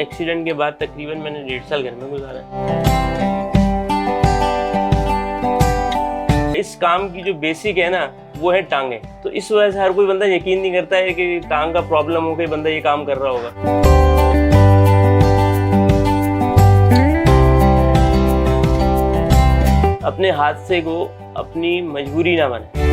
Accident के बाद तकरीबन मैंने 1.5 साल घर में गुजारा है। इस काम की जो बेसिक है ना वो है टांगे, तो इस वजह से हर कोई बंदा यकीन नहीं करता है कि टांग का प्रॉब्लम हो के बंदा ये काम कर रहा होगा। अपने हादसे को अपनी मजबूरी ना बने।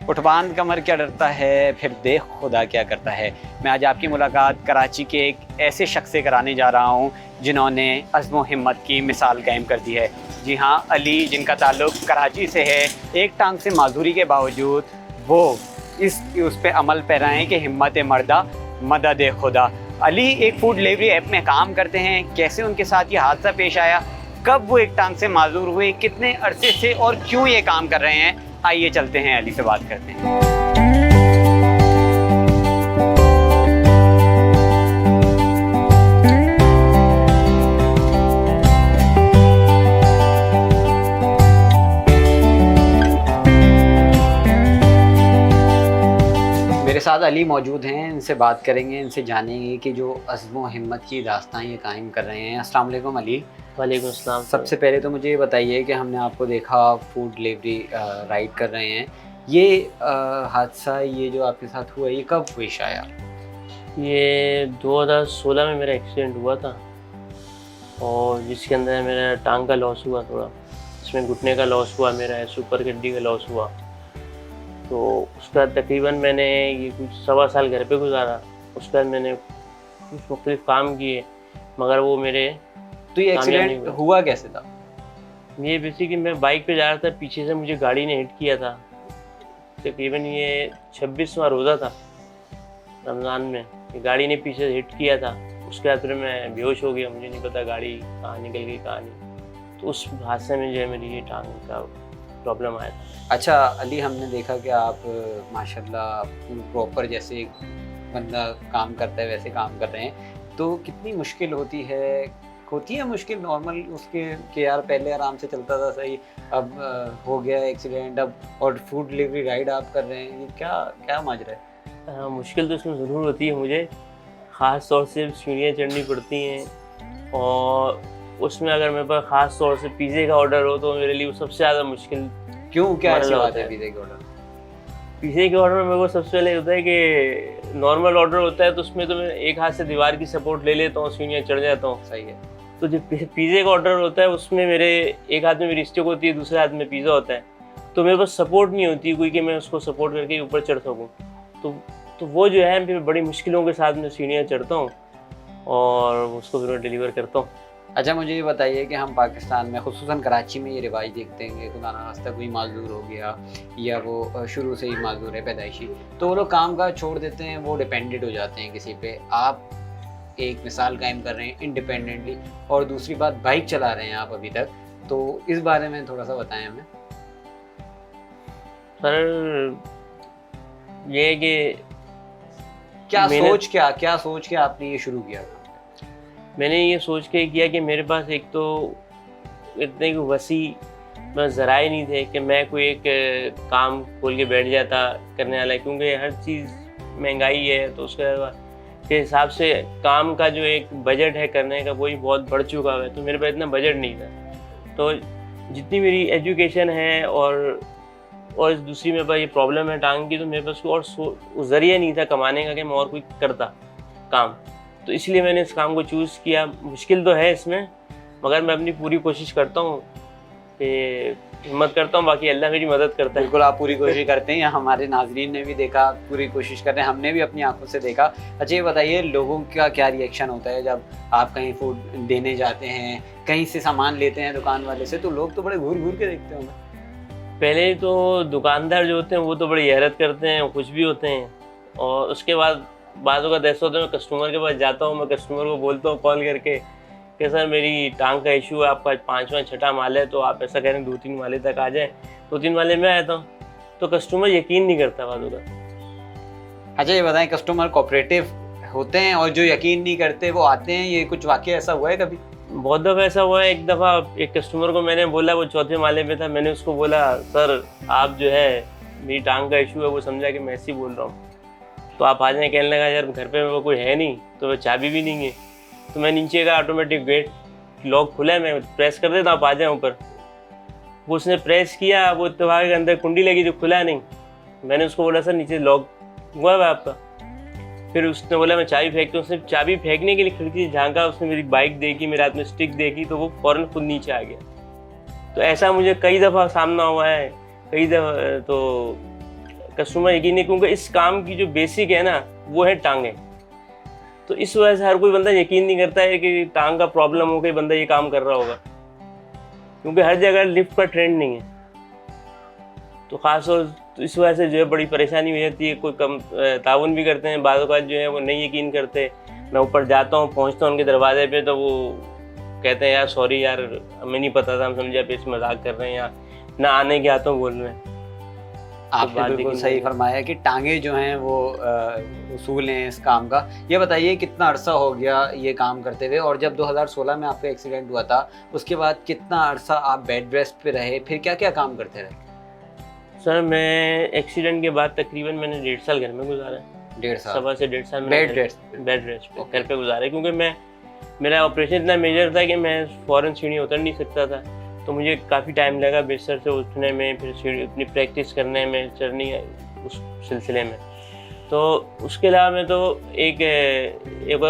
उठवान कमर क्या डरता है, फिर देख खुदा क्या करता है। मैं आज आपकी मुलाकात कराची के एक ऐसे शख्स से कराने जा रहा हूँ जिन्होंने अज़्म व हिम्मत की मिसाल कायम कर दी है। जी हाँ, अली, जिनका ताल्लुक कराची से है, एक टांग से माजूरी के बावजूद वो उस पे अमल पैराएँ कि हिम्मत मर्दा मदद खुदा। अली एक फूड डिलीवरी ऐप में काम करते हैं। कैसे उनके साथ ये हादसा पेश आया, कब वो एक टांग से माजूर हुए, कितने अरसे से और क्यों ये काम कर रहे हैं, आइए चलते हैं अली से बात करते हैं। मेरे साथ अली मौजूद हैं, इनसे बात करेंगे, इनसे जानेंगे कि जो अज़्म व हिम्मत की दास्तां ये कायम कर रहे हैं। अस्सलाम वालेकुम अली। वालेकुम अस्सलाम। सबसे पहले तो मुझे ये बताइए कि हमने आपको देखा फूड डिलीवरी राइड कर रहे हैं, ये हादसा ये जो आपके साथ हुआ ये कब पेश आया? ये 2016 में मेरा एक्सीडेंट हुआ था और जिसके अंदर मेरा टांग का लॉस हुआ, थोड़ा इसमें घुटने का लॉस हुआ, मेरा सुपर हड्डी का लॉस हुआ। तो उसका तकरीबन मैंने ये कुछ 1.25 साल घर पे गुजारा। उसके बाद मैंने कुछ मुख्तलिफ काम किए मगर वो मेरे तो ये एक्सीडेंट हुआ कैसे था? ये बेसिकली मैं बाइक पे जा रहा था, पीछे से मुझे गाड़ी ने हिट किया था। तकरीबन ये 26वां रोज़ा था रमज़ान में, ये गाड़ी ने पीछे से हिट किया था। उसके बाद फिर मैं बेहोश हो गया, मुझे नहीं पता गाड़ी कहाँ निकल गई कहाँ नहीं। तो उस हादसे में जो है मेरी ये टांग का प्रॉब्लम आया था। अच्छा अली, हमने देखा कि आप माशाल्लाह प्रॉपर जैसे एक बंदा काम करता है वैसे काम कर रहे हैं, तो कितनी मुश्किल होती है मुश्किल नॉर्मल उसके कि यार पहले आराम से चलता था सही, अब हो गया एक्सीडेंट, अब और फूड डिलीवरी राइड आप कर रहे हैं, ये क्या माजरा है? मुश्किल तो इसमें ज़रूर होती है मुझे, ख़ास तौर से सीढ़ियाँ चढ़नी पड़ती हैं और उसमें अगर मेरे पास ख़ास तौर से पिज़्ज़े का ऑर्डर हो तो मेरे लिए वो सबसे ज़्यादा मुश्किल। क्यों, क्या ऐसी बात है पिज़्ज़े के ऑर्डर? पिज़्ज़े के ऑर्डर में मेरे को सबसे पहले होता है कि नॉर्मल ऑर्डर होता है तो उसमें तो मैं एक हाथ से दीवार की सपोर्ट ले लेता हूँ, सीढ़ियाँ चढ़ जाता हूँ। सही है। तो जो पिज़्ज़े का ऑर्डर होता है उसमें मेरे एक हाथ में मेरी स्टिक होती है, दूसरे हाथ में पिज़्ज़ा होता है, तो मेरे पास सपोर्ट नहीं होती कोई कि मैं उसको सपोर्ट करके ऊपर चढ़ सकूँ। तो वो जो है फिर बड़ी मुश्किलों के साथ मैं सीढ़ियाँ चढ़ता हूँ और उसको फिर मैं डिलीवर करता हूँ। अच्छा मुझे ये बताइए कि हम पाकिस्तान में खुसूसन कराची में ये रिवाज देखते हैं कि खुदा ना खास्ता कोई माजूर हो गया या वो शुरू से ही माजूर है पैदाइशी, तो वो लोग काम काज छोड़ देते हैं, वो डिपेंडेंट हो जाते हैं किसी पे। आप एक मिसाल कायम कर रहे हैं इंडिपेंडेंटली, और दूसरी बात बाइक चला रहे हैं आप अभी तक, तो इस बारे में थोड़ा सा बताएं हमें। सर ये है कि क्या सोच के आपने ये शुरू किया? मैंने ये सोच के किया कि मेरे पास एक तो इतने वसी ज़राए नहीं थे कि मैं कोई एक काम खोल के बैठ जाता करने वाला, क्योंकि हर चीज़ महंगाई है तो उसके हिसाब से काम का जो एक बजट है करने का वही बहुत बढ़ चुका है, तो मेरे पास इतना बजट नहीं था। तो जितनी मेरी एजुकेशन है और दूसरी मेरे पास ये प्रॉब्लम है टांग की, तो मेरे पास कोई और ज़रिया नहीं था कमाने का कि मैं और कोई करता काम, तो इसलिए मैंने इस काम को चूज़ किया। मुश्किल तो है इसमें मगर मैं अपनी पूरी कोशिश करता हूँ कि हिम्मत करता हूँ, बाकी अल्लाह मेरी मदद करता है। बिल्कुल आप पूरी कोशिश करते हैं, हमारे नाजरीन ने भी देखा पूरी कोशिश कर रहे हैं, हमने भी अपनी आंखों से देखा। अच्छा ये बताइए लोगों का क्या रिएक्शन होता है जब आप कहीं फूड देने जाते हैं, कहीं से सामान लेते हैं दुकान वाले से, तो लोग तो बड़े घूर घूर के देखते होंगे? पहले तो दुकानदार जो होते हैं वो तो बड़ी हैरत करते हैं, खुश भी होते हैं, और उसके बाद बाज़ों का ऐसा होता है मैं कस्टमर के पास जाता हूँ, मैं कस्टमर को बोलता हूँ कॉल करके कि सर मेरी टांग का इशू है, आपका 5वां 6ठा माल है, तो आप ऐसा कह रहे हैं 2-3 माले तक आ जाए, 2-3 माले में आता हूँ, तो कस्टमर यकीन नहीं करता बाज़ों का। अच्छा ये बताएं, कस्टमर कोऑपरेटिव होते हैं और जो यकीन नहीं करते वो आते हैं, ये कुछ वाकया ऐसा हुआ है कभी? बहुत दफ़ा ऐसा हुआ है। एक दफ़ा एक कस्टमर को मैंने बोला, वो 4थे माले पे था, मैंने उसको बोला सर आप जो है मेरी टांग का इशू है, वो समझा कि मैं ऐसे ही बोल रहा हूँ। तो आप आ जाएँ, कहने लगा यार घर पे वो कोई है नहीं, तो चाबी भी नहीं है। तो मैं नीचे का ऑटोमेटिक गेट लॉक खुला है, मैं प्रेस कर देता, आप आ जाएँ ऊपर। वो उसने प्रेस किया, वो इत्तेफाक के अंदर कुंडी लगी जो खुला नहीं। मैंने उसको बोला सर नीचे लॉक हुआ है आपका। फिर उसने बोला मैं चाबी फेंकता हूँ। उसने चाबी फेंकने के लिए खिड़की से झांका, उसने मेरी बाइक देखी, मेरे हाथ में स्टिक देखी, तो वो फ़ौरन खुद नीचे आ गया। तो ऐसा मुझे कई दफ़ा सामना हुआ है, कई दफ़ा। तो कस्टमर यकीन नहीं, क्योंकि इस काम की जो बेसिक है ना वो है टांगें। तो इस वजह से हर कोई बंदा यकीन नहीं करता है कि टांग का प्रॉब्लम हो के बंदा ये काम कर रहा होगा, क्योंकि हर जगह लिफ्ट का ट्रेंड नहीं है। तो ख़ासतौर तो इस वजह से जो है बड़ी परेशानी हो जाती है। कोई कम ताउन भी करते हैं, बाद जो है वो नहीं यकीन करते। मैं ऊपर जाता हूँ, पहुँचता हूँ उनके दरवाजे पे, तो वो कहते हैं यार सॉरी यार, हमें नहीं पता था, हम समझे आप इस मजाक कर रहे हैं या ना आने के हाथों बोल रहे हैं। आपने बिल्कुल सही फरमाया कि टांगे जो हैं वो उसूल हैं इस काम का। ये बताइए कितना अरसा हो गया ये काम करते हुए, और जब 2016 में आपका एक्सीडेंट हुआ था उसके बाद कितना अरसा आप बेड रेस्ट पे रहे, फिर क्या क्या काम करते रहे? सर मैं एक्सीडेंट के बाद तकरीबन मैंने 1.5 साल घर में गुजारा। 1.5 साल? सवा से 1.5 साल बेड रेस्ट पे घर पे गुजारा, क्योंकि मेरा ऑपरेशन इतना मेजर था कि मैं फ़ौरन सीढ़ी उतर नहीं सकता था। तो मुझे काफ़ी टाइम लगा बिस्तर से उठने में, फिर सीढ़ी अपनी प्रैक्टिस करने में, चढ़नी उस सिलसिले में। तो उसके अलावा मैं तो एक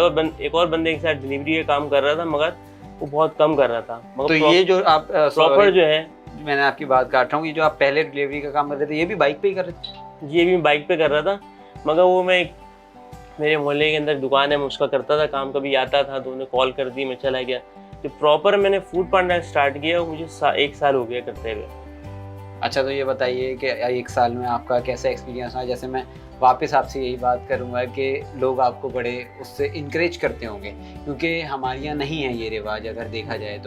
और बंदे के साथ डिलीवरी का काम कर रहा था, मगर वो बहुत कम कर रहा था। मगर तो ये जो आप प्रॉपर जो है, मैंने आपकी बात काट रहा हूँ, ये जो आप पहले डिलीवरी का काम कर रहे थे ये भी बाइक पे ही कर रहे थे? ये भी बाइक पे कर रहा था, मगर वो मेरे मोहल्ले के अंदर दुकान है, मैं उसका करता था काम। कभी आता था तो उन्हें कॉल कर दी, मैं चला गया। तो प्रॉपर मैंने फूड पांडा स्टार्ट किया, मुझे 1 साल हो गया करते हुए। अच्छा, तो ये बताइए कि 1 साल में आपका कैसा एक्सपीरियंस रहा? जैसे मैं वापस आपसे यही बात करूंगा कि लोग आपको बड़े उससे इनकरेज करते होंगे, क्योंकि हमारे यहाँ नहीं है ये रिवाज अगर देखा जाए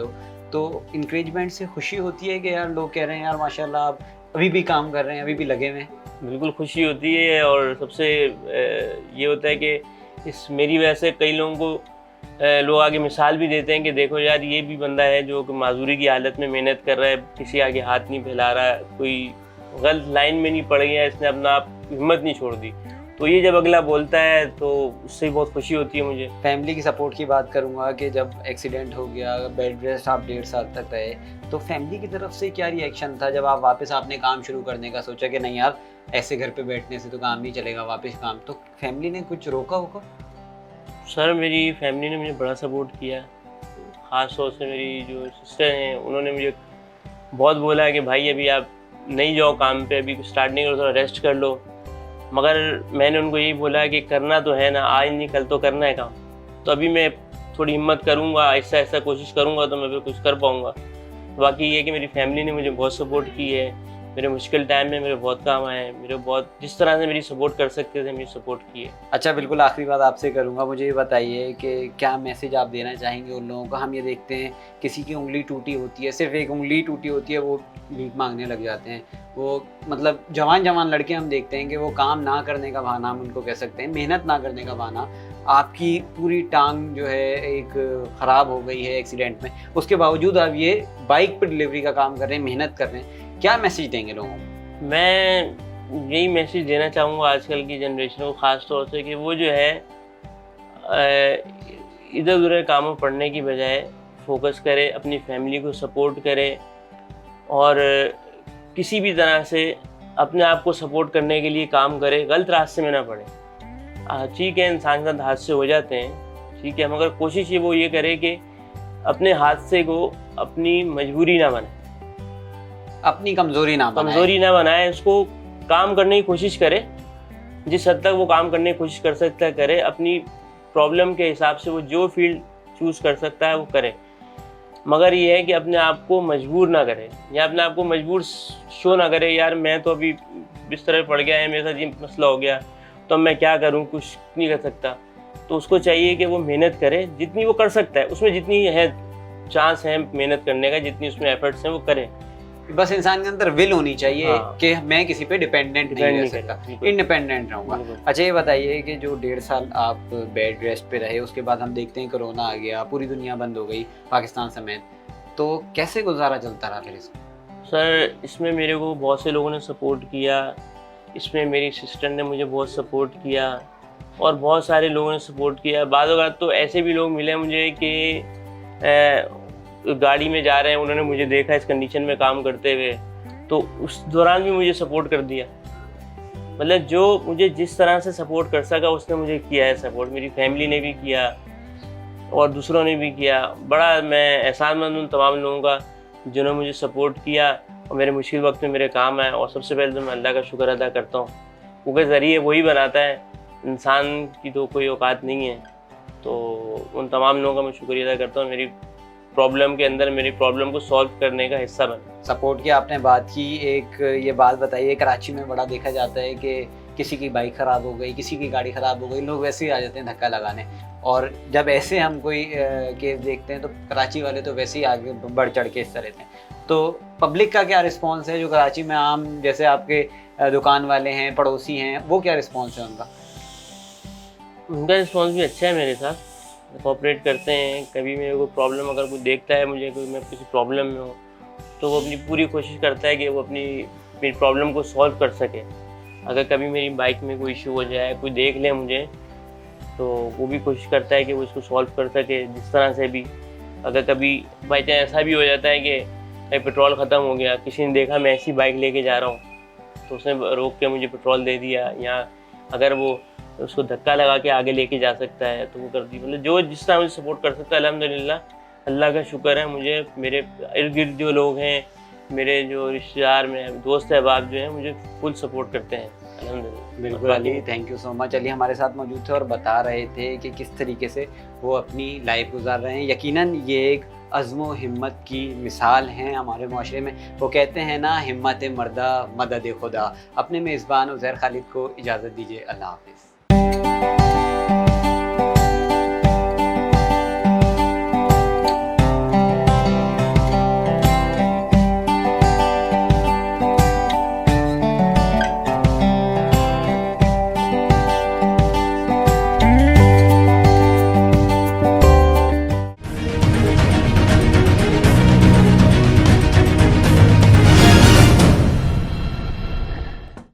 तो इनकरेजमेंट से खुशी होती है कि यार लोग कह रहे हैं यार माशाल्लाह आप अभी भी काम कर रहे हैं, अभी भी लगे हुए हैं। बिल्कुल खुशी होती है, और सबसे ये होता है कि मेरी वजह से कई लोगों को लोग आगे मिसाल भी देते हैं कि देखो यार ये भी बंदा है जो माजूरी की हालत में मेहनत कर रहा है, किसी आगे हाथ नहीं फैला रहा, कोई गलत लाइन में नहीं पड़ गया, इसने अपना आप हिम्मत नहीं छोड़ दी। तो ये जब अगला बोलता है तो उससे बहुत खुशी होती है मुझे। फैमिली की सपोर्ट की बात करूंगा कि जब एक्सीडेंट हो गया, बेड रेस्ट आप 1.5 साल तक रहे, तो फैमिली की तरफ से क्या रिएक्शन था जब आप वापस आपने काम शुरू करने का सोचा कि नहीं यार ऐसे घर पे बैठने से तो काम नहीं चलेगा, वापस काम? तो फैमिली ने कुछ रोका होगा? सर मेरी फैमिली ने मुझे बड़ा सपोर्ट किया। ख़ास तौर से मेरी जो सिस्टर हैं उन्होंने मुझे बहुत बोला कि भाई अभी आप नहीं जाओ काम पे, अभी स्टार्ट नहीं करो, थोड़ा रेस्ट कर लो। मगर मैंने उनको यही बोला कि करना तो है ना, आज नहीं कल तो करना है काम। तो अभी मैं थोड़ी हिम्मत करूँगा, ऐसा कोशिश करूँगा तो मैं फिर कुछ कर पाऊँगा। बाकी ये कि मेरी फैमिली ने मुझे बहुत सपोर्ट की है, मेरे मुश्किल टाइम में मेरे बहुत काम आए हैं, मेरे बहुत जिस तरह से मेरी सपोर्ट कर सकते थे मेरी सपोर्ट की है। अच्छा, बिल्कुल आखिरी बात आपसे करूंगा, मुझे ये बताइए कि क्या मैसेज आप देना चाहेंगे उन लोगों को? हम ये देखते हैं किसी की उंगली टूटी होती है, सिर्फ एक उंगली टूटी होती है, वो भीख मांगने लग जाते हैं। वो मतलब जवान लड़के हम देखते हैं कि वो काम ना करने का बहाना हम उनको कह सकते हैं, मेहनत ना करने का बहाना। आपकी पूरी टांग जो है एक ख़राब हो गई है एक्सीडेंट में, उसके बावजूद आप ये बाइक पर डिलीवरी का काम कर रहे हैं, मेहनत कर रहे हैं, क्या मैसेज देंगे लोगों को? मैं यही मैसेज देना चाहूँगा आजकल की जनरेशन को, ख़ास तौर से कि वो जो है इधर उधर कामों पढ़ने की बजाय फोकस करे, अपनी फैमिली को सपोर्ट करे, और किसी भी तरह से अपने आप को सपोर्ट करने के लिए काम करे, गलत रास्ते में ना पड़े। ठीक है इंसान के साथ हादसे हो जाते हैं, ठीक है, मगर कोशिश वो ये करे कि अपने हादसे को अपनी मजबूरी ना बनाए, अपनी कमज़ोरी ना बनाए, उसको काम करने की कोशिश करे। जिस हद तक वो काम करने की कोशिश कर सकता है करे, अपनी प्रॉब्लम के हिसाब से वो जो फील्ड चूज़ कर सकता है वो करे। मगर ये है कि अपने आप को मजबूर ना करे, या अपने आप को मजबूर शो ना करे, यार मैं तो अभी बिस्तर पर पड़ गया है, मेरे साथ ये मसला हो गया तो मैं क्या करूं, कुछ नहीं कर सकता। तो उसको चाहिए कि वो मेहनत करे, जितनी वो कर सकता है, उसमें जितनी है चांस है मेहनत करने का, जितनी उसमें एफर्ट्स हैं वो करे। बस इंसान के अंदर विल होनी चाहिए। हाँ। कि मैं किसी पे डिपेंडेंट नहीं रह सकता, इंडिपेंडेंट रहूँगा। अच्छा, ये बताइए कि जो 1.5 साल आप बेड रेस्ट पे रहे, उसके बाद हम देखते हैं कोरोना आ गया, पूरी दुनिया बंद हो गई, पाकिस्तान समेत, तो कैसे गुजारा चलता रहा फिर इसको? सर इसमें मेरे को बहुत से लोगों ने सपोर्ट किया, इसमें मेरी सिस्टर ने मुझे बहुत सपोर्ट किया और बहुत सारे लोगों ने सपोर्ट किया। बाद औक़ात तो ऐसे भी लोग मिले मुझे कि गाड़ी में जा रहे हैं, उन्होंने मुझे देखा इस कंडीशन में काम करते हुए, तो उस दौरान भी मुझे सपोर्ट कर दिया। मतलब जो मुझे जिस तरह से सपोर्ट कर सका उसने मुझे किया है सपोर्ट। मेरी फैमिली ने भी किया और दूसरों ने भी किया। बड़ा मैं एहसानमंद हूँ तमाम लोगों का जिन्होंने मुझे सपोर्ट किया और मेरे मुश्किल वक्त में मेरे काम आए। और सबसे पहले तो मैं अल्लाह का शुक्र अदा करता हूँ, क्योंकि ज़रिए वही बनाता है, इंसान की तो कोई औकात नहीं है। तो उन तमाम लोगों का मैं शुक्रिया अदा करता हूँ, मेरी प्रॉब्लम के अंदर मेरी प्रॉब्लम को सॉल्व करने का हिस्सा बने। सपोर्ट की आपने बात की, एक ये बात बताइए, कराची में बड़ा देखा जाता है कि किसी की बाइक ख़राब हो गई, किसी की गाड़ी ख़राब हो गई, लोग वैसे ही आ जाते हैं धक्का लगाने। और जब ऐसे हम कोई केस देखते हैं तो कराची वाले तो वैसे ही आगे बढ़ चढ़ के हिस्सा लेते हैं। तो पब्लिक का क्या रिस्पॉन्स है, जो कराची में आम जैसे आपके दुकान वाले हैं, पड़ोसी हैं, वो क्या रिस्पॉन्स है उनका? उनका रिस्पॉन्स भी अच्छा है, मेरे साथ कोऑपरेट करते हैं। कभी मेरे को प्रॉब्लम अगर कोई देखता है मुझे, कोई मैं किसी प्रॉब्लम में हूँ, तो वो अपनी पूरी कोशिश करता है कि वो मेरी प्रॉब्लम को सॉल्व कर सके। अगर कभी मेरी बाइक में कोई इशू हो जाए, कोई देख ले मुझे, तो वो भी कोशिश करता है कि वो इसको सॉल्व कर सके जिस तरह से भी। अगर कभी बाई चांस ऐसा भी हो जाता है कि भाई पेट्रोल ख़त्म हो गया, किसी ने देखा मैं ऐसी बाइक लेके जा रहा हूँ, तो उसने रोक के मुझे पेट्रोल दे दिया, या अगर वो उसको धक्का लगा के आगे लेके जा सकता है तो वो कर दी। मतलब जो जिस तरह मुझे सपोर्ट कर सकता है, अल्हम्दुलिल्लाह अल्लाह का शुक्र है। मुझे मेरे इर्द गिर्द जो लोग हैं, मेरे जो रिश्तेदार में दोस्त अहबाब जो हैं, मुझे फुल सपोर्ट करते हैं अल्हम्दुलिल्लाह। बिल्कुल Ali, thank you so much. Ali हमारे साथ मौजूद थे और बता रहे थे कि किस तरीके से वो अपनी लाइफ गुजार रहे हैं। यकीनन ये एक अज़्म हिम्मत की मिसाल हैं हमारे माशरे में। वो कहते हैं ना, हिम्मत मर्दा मदद खुदा। अपने मेज़बान उज़ैर खालिद को इजाज़त दीजिए, अल्लाह हाफ़िज़।